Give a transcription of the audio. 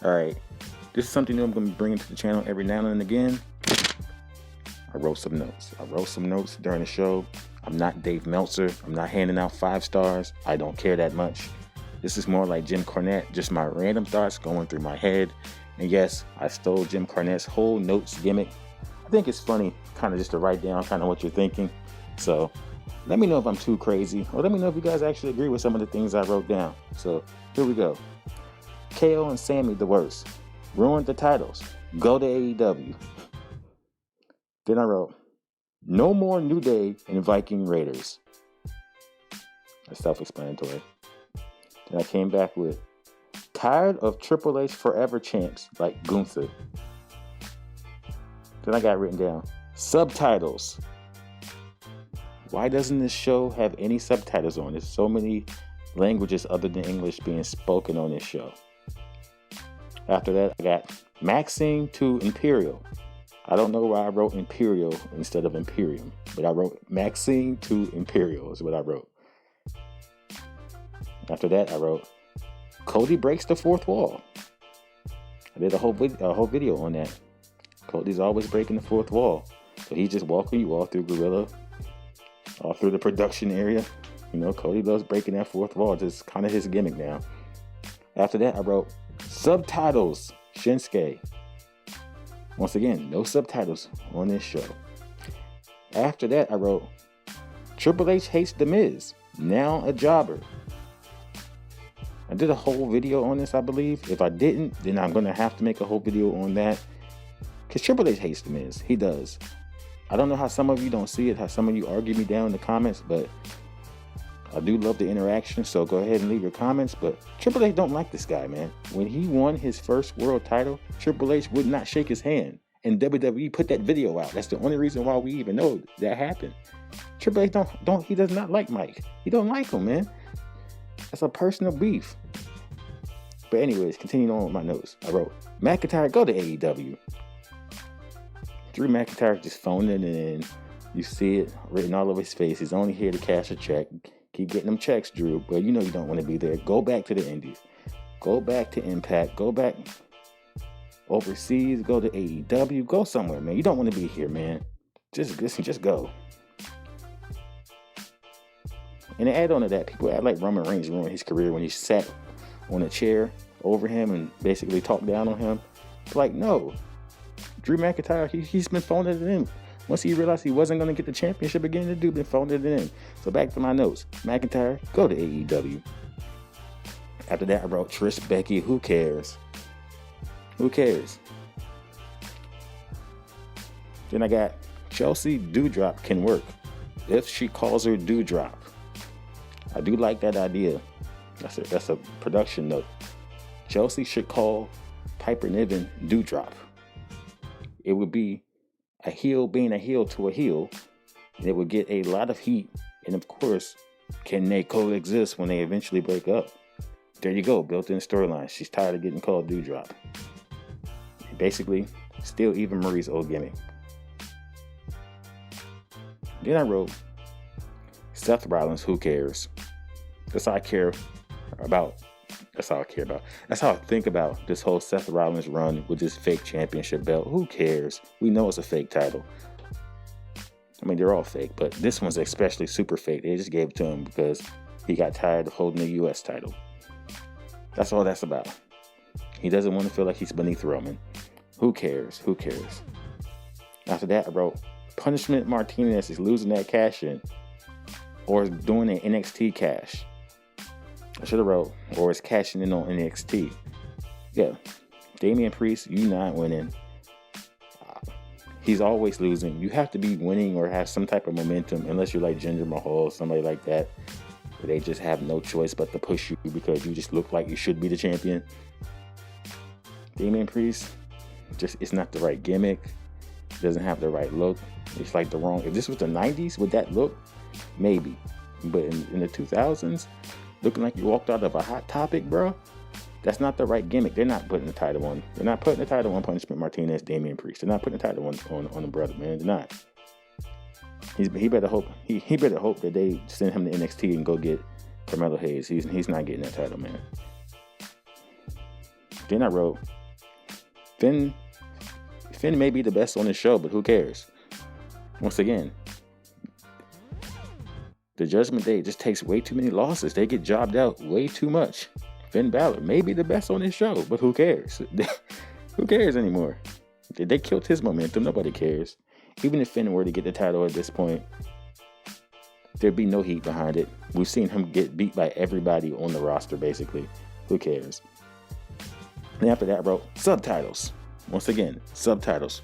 Alright, this is something new I'm going to be bringing to the channel every now and again. I wrote some notes during the show. I'm not Dave Meltzer. I'm not handing out 5 stars. I don't care that much. This is more like Jim Cornette, just my random thoughts going through my head. And yes, I stole Jim Cornette's whole notes gimmick. I think it's funny kind of just to write down kind of what you're thinking. So let me know if I'm too crazy, or let me know if you guys actually agree with some of the things I wrote down. So here we go. KO and Sammy the worst. Ruined the titles. Go to AEW. Then I wrote, no more New Day and Viking Raiders. That's self-explanatory. Then I came back with, tired of Triple H forever champs like Gunther. Then I got written down, subtitles. Why doesn't this show have any subtitles on? There's so many languages other than English being spoken on this show. After that, I got Maxine to Imperial. I don't know why I wrote Imperial instead of Imperium, but I wrote Maxine to Imperial is what I wrote. After that, I wrote Cody breaks the fourth wall. I did a whole video on that. Cody's always breaking the fourth wall. So he's just walking you all through Gorilla, all through the production area. You know, Cody loves breaking that fourth wall. Just kind of his gimmick now. After that, I wrote subtitles, Shinsuke. Once again, no subtitles on this show. After that, I wrote Triple H hates The Miz, now a jobber. I did a whole video on this, I believe. If I didn't, then I'm going to have to make a whole video on that. Because Triple H hates The Miz. He does. I don't know how some of you don't see it, how some of you argue me down in the comments, but I do love the interaction, so go ahead and leave your comments. But Triple H don't like this guy, man. When he won his first world title, Triple H would not shake his hand. And WWE put that video out. That's the only reason why we even know that happened. Triple H he does not like Mike. He don't like him, man. That's a personal beef. But anyways, continuing on with my notes. I wrote, McIntyre, go to AEW. Drew McIntyre just phoned it in. You see it written all over his face. He's only here to cash a check. Keep getting them checks, Drew, but you know you don't want to be there. Go back to the Indies. Go back to Impact. Go back overseas. Go to AEW. Go somewhere, man. You don't want to be here, man. Just go. And to add on to that, people act like Roman Reigns ruined his career when he sat on a chair over him and basically talked down on him. Like, no. Drew McIntyre, he's been phoning it in. Once he realized he wasn't going to get the championship again, the dude been phoning it in. So back to my notes. McIntyre, go to AEW. After that, I wrote Trish, Becky, who cares? Who cares? Then I got Chelsea Doudrop can work if she calls her Doudrop. I do like that idea. That's a production note. Chelsea should call Piper Niven Doudrop. It would be a heel being a heel to a heel, and it would get a lot of heat. And of course, can they coexist when they eventually break up? There you go, built-in storyline. She's tired of getting called Doudrop. Basically, still Eva Marie's old gimmick. Then I wrote Seth Rollins, who cares? That's all I care about. That's all I care about. That's how I think about this whole Seth Rollins run with this fake championship belt. Who cares? We know it's a fake title. I mean, they're all fake, but this one's especially super fake. They just gave it to him because he got tired of holding the U.S. title. That's all that's about. He doesn't want to feel like he's beneath Roman. Who cares? Who cares? After that, I wrote, Punishment Martinez is losing that cash in or is doing an NXT cash. I should have wrote, or is cashing in on NXT. Yeah, Damian Priest, you not winning. He's always losing. You have to be winning or have some type of momentum, unless you're like Jinder Mahal, somebody like that, where they just have no choice but to push you because you just look like you should be the champion. Damian Priest, it's not the right gimmick. Doesn't have the right look. It's like the wrong. If this was the 90s, would that look? Maybe. But in the 2000s, looking like you walked out of a Hot Topic, bro. That's not the right gimmick. They're not putting the title on. They're not putting the title on Punishment Martinez, Damian Priest. They're not putting the title on the brother, man. They're not. He better hope that they send him to NXT and go get Carmelo Hayes. He's not getting that title, man. Then I wrote Finn may be the best on the show, but who cares? Once again, the Judgment Day just takes way too many losses. They get jobbed out way too much. Finn Balor may be the best on this show, but who cares? Who cares anymore? They killed his momentum. Nobody cares. Even if Finn were to get the title at this point, there'd be no heat behind it. We've seen him get beat by everybody on the roster, basically. Who cares? And after that, bro, subtitles. Once again, subtitles.